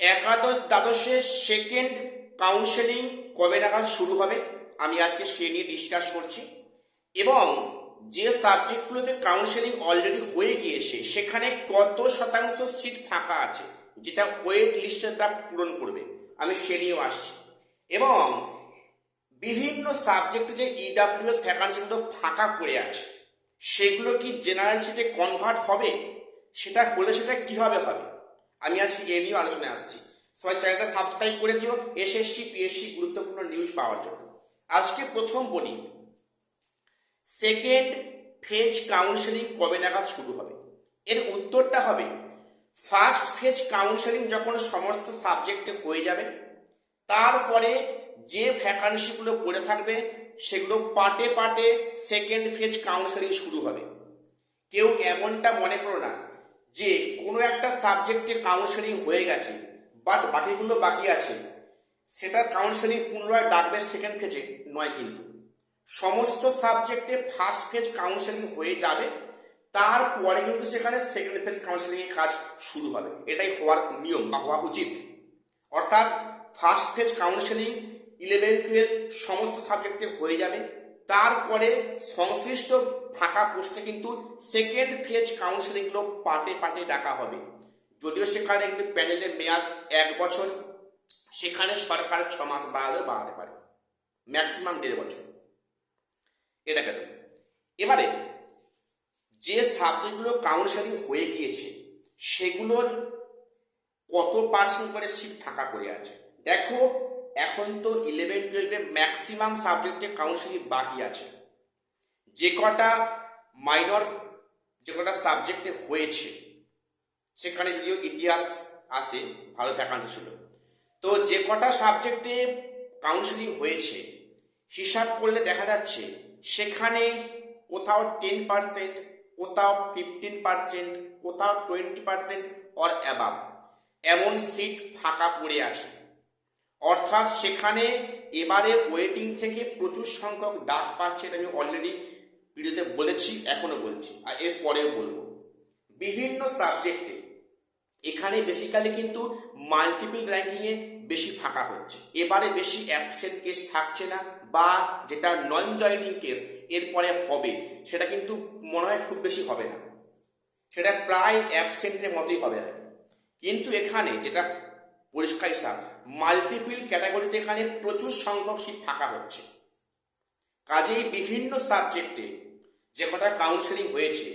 একাদশ দ্বাদশের second counselling কবে নাগাদ শুরু হবে আমি আজকে সে নিয়ে ডিসকাস করছি। এবং যে সাবজেক্টগুলোতে কাউন্সেলিং অলরেডি হয়ে গিয়েছে সেখানে কত শতাংশ সিট ফাঁকা আছে যেটা ওয়েট লিস্টের দ্বারা পূরণ করবে আমি সে নিয়েও আসছি। এবং বিভিন্ন সাবজেক্টে যে ইডাব্লিউএস ভ্যাকান্সিগুলো ফাঁকা পড়ে আছে সেগুলো কি জেনারেল সিটে কনভার্ট হবে, সেটা হলে সেটা কীভাবে হবে আমি আজকে এ নিয়েও আলোচনায় আসছি। সবাই চ্যানেলটা সাবস্ক্রাইব করে দিও এসএসসি পিএসসি গুরুত্বপূর্ণ নিউজ পাওয়ার জন্য। আজকে প্রথম বলি, সেকেন্ড ফেজ কাউন্সেলিং কবে নাগাদ শুরু হবে? এর উত্তরটা হবে, ফার্স্ট ফেজ কাউন্সেলিং যখন সমস্ত সাবজেক্টে হয়ে যাবে তারপরে যে ভ্যাকান্সিগুলো পড়ে থাকবে সেগুলো পার্টে পার্টে সেকেন্ড ফেজ কাউন্সেলিং শুরু হবে। কেউ এমনটা মনে করো না যে কোনো একটা সাবজেক্টে কাউন্সেলিং হয়ে গেছে বাট বাকিগুলো বাকি আছে, সেটা কাউন্সেলিং পুনরায় ডাকবে সেকেন্ড ফেজে, নয়। কিন্তু সমস্ত সাবজেক্টে ফার্স্ট ফেজ কাউন্সেলিং হয়ে যাবে, তারপরে কিন্তু সেখানে সেকেন্ড ফেজ কাউন্সেলিং এর কাজ শুরু হবে। এটাই হওয়ার নিয়ম বা হওয়া উচিত। অর্থাৎ ফার্স্ট ফেজ কাউন্সেলিং 11-12 সমস্ত সাবজেক্টে হয়ে যাবে, তারপরে সংশ্লিষ্ট ফাঁকা পোস্টে কিন্তু সেকেন্ড ফেজ কাউন্সেলিংগুলো পার্টে পার্টে ডাকা হবে। যদিও সেখানে কিন্তু প্যানেলের মেয়াদ 1 বছর, সেখানে সরকার 6 মাস বাড়াতে পারে, ম্যাক্সিমাম 1.5 বছর। এটা গেল। এবারে যে সাবজেক্টগুলো কাউন্সেলিং হয়ে গিয়েছে সেগুলোর কত পার্সেন্ট করে সিট ফাঁকা করে আছে দেখো। এখন তো 11-12 ম্যাক্সিমাম সাবজেক্টে কাউন্সেলিং বাকি আছে। যে কটা মাইনর যে কটা সাবজেক্টে হয়েছে সেখানে যদিও ইতিহাস আছে, ভালো ভ্যাকান্সি ছিল, তো যে কটা সাবজেক্টে কাউন্সেলিং হয়েছে হিসাব করলে দেখা যাচ্ছে সেখানে কোথাও 10%, কোথাও 15%, কোথাও 20% অর অ্যাবাভ এমন সিট ফাঁকা পড়ে আছে। অর্থাৎ সেখানে এবারে ওয়েটিং থেকে প্রচুর সংখ্যক ডাক পাচ্ছে। এটা আমি অলরেডি ভিডিওতে বলেছি, এখনো বলছি আর এর পরেও বলবো। বিভিন্ন সাবজেক্টে এখানে বেসিক্যালি কিন্তু মাল্টিপল র্যাঙ্কিংয়ে বেশি ফাঁকা হচ্ছে। এবারে বেশি অ্যাবসেন্ট কেস থাকছে না, বা যেটা নন জয়নিং কেস এরপরে হবে সেটা কিন্তু মনে হয় খুব বেশি হবে না, সেটা প্রায় অ্যাবসেন্টের মতোই হবে আর কি। কিন্তু এখানে যেটা পরিষ্কার হিসাব, মাল্টিপল ক্যাটাগরিতে এখানে প্রচুর সংখ্যক সিট ফাঁকা হচ্ছে। কাজেই বিভিন্ন সাবজেক্টে যে কটা কাউন্সেলিং হয়েছে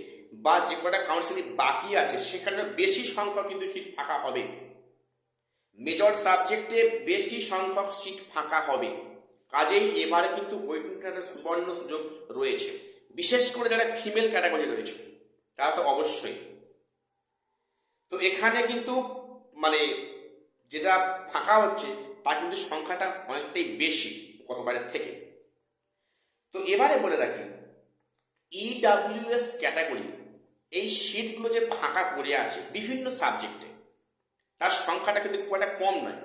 বা যে কটা কাউন্সেলিং বাকি আছে সেখানে বেশি সংখ্যক কিন্তু সিট ফাঁকা হবে। মেজর সাবজেক্টে বেশি সংখ্যক সিট ফাঁকা হবে। কাজেই এবারে কিন্তু ওয়েটিংটা একটা সুবর্ণ সুযোগ রয়েছে, বিশেষ করে যারা ফিমেল ক্যাটাগরি রয়েছে তারা তো অবশ্যই। তো এখানে কিন্তু মানে যেটা ফাঁকা হচ্ছে তার কিন্তু সংখ্যাটা অনেকটাই বেশি গতবারের থেকে। তো এবারে বলে রাখি, ইডাব্লিউএস ক্যাটাগরি এই সিটগুলো যে ফাঁকা পড়ে আছে বিভিন্ন সাবজেক্টে, তার সংখ্যাটা কিন্তু খুব একটা কম নয়।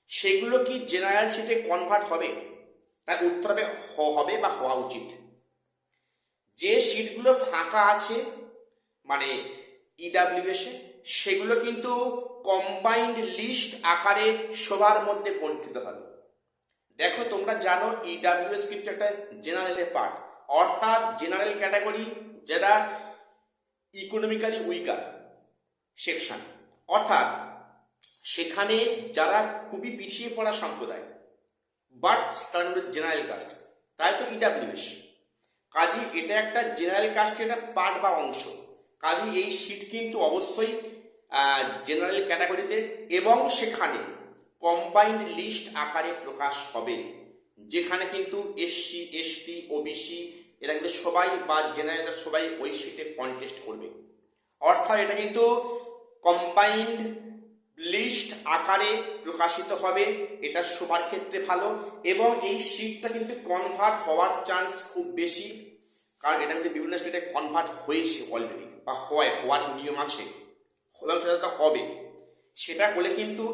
সেগুলো কি জেনারেল সিটে কনভার্ট হবে? তার উত্তর হবে বা হওয়া উচিত। যে সিটগুলো ফাঁকা আছে মানে ইডাব্লিউএস সেগুলো কিন্তু কম্বাইন্ড লিস্ট আকারে সবার মধ্যে বন্টিত হবে। দেখো তোমরা জানো ইডাব্লিউএস কিন্তু একটা জেনারেলের পার্ট, অর্থাৎ জেনারেল ক্যাটাগরি যারা ইকোনমিক্যালি উইকার সেকশন, অর্থাৎ সেখানে যারা খুবই পিছিয়ে পড়া সম্প্রদায় বাট তার মধ্যে জেনারেল কাস্ট, তাই তো ইডাব্লিউএস। কাজে এটা একটা জেনারেল কাস্টের একটা পার্ট বা অংশ। কাজে এই সিট কিন্তু অবশ্যই জেনারেল ক্যাটাগরিতে এবং সেখানে কম্বাইন্ড লিস্ট আকারে প্রকাশ হবে, যেখানে কিন্তু এসসি এসটি ওবিসি এরা কিন্তু সবাই বা জেনারেলরা সবাই ওই সিটে কন্টেস্ট করবে। অর্থাৎ এটা কিন্তু কম্বাইন্ড লিস্ট আকারে প্রকাশিত হবে, এটা সবার ক্ষেত্রে ভালো। এবং এই সিটটা কিন্তু কনভার্ট হওয়ার চান্স খুব বেশি, কারণ এটা কিন্তু বিভিন্ন স্টেটে কনভার্ট হয়েছে অলরেডি বা হওয়ার নিয়ম আছে, সেটা তো হবে। সেটা হলে কিন্তু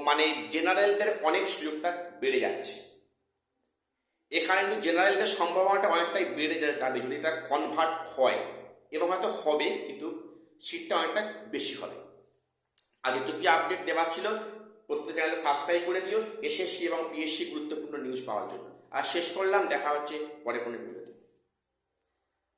মানে জেনারেলদের অনেক সুযোগটা বেড়ে যাচ্ছে। এখানে কিন্তু জেনারেলদের সম্ভাবনাটা অনেকটাই বেড়ে যাবে যদি এটা কনভার্ট হয়, এবং হয়তো হবে কিন্তু সিটটা অনেকটা বেশি হবে। আজ এটুকুই আপডেট দেওয়ার ছিল। প্রত্যেক চ্যানেলে সাবস্ক্রাইব করে দিও এসএসসি এবং পিএসসি গুরুত্বপূর্ণ নিউজ পাওয়ার জন্য। আর শেষ করলাম, দেখা হচ্ছে পরে কোনো ভিডিওতে।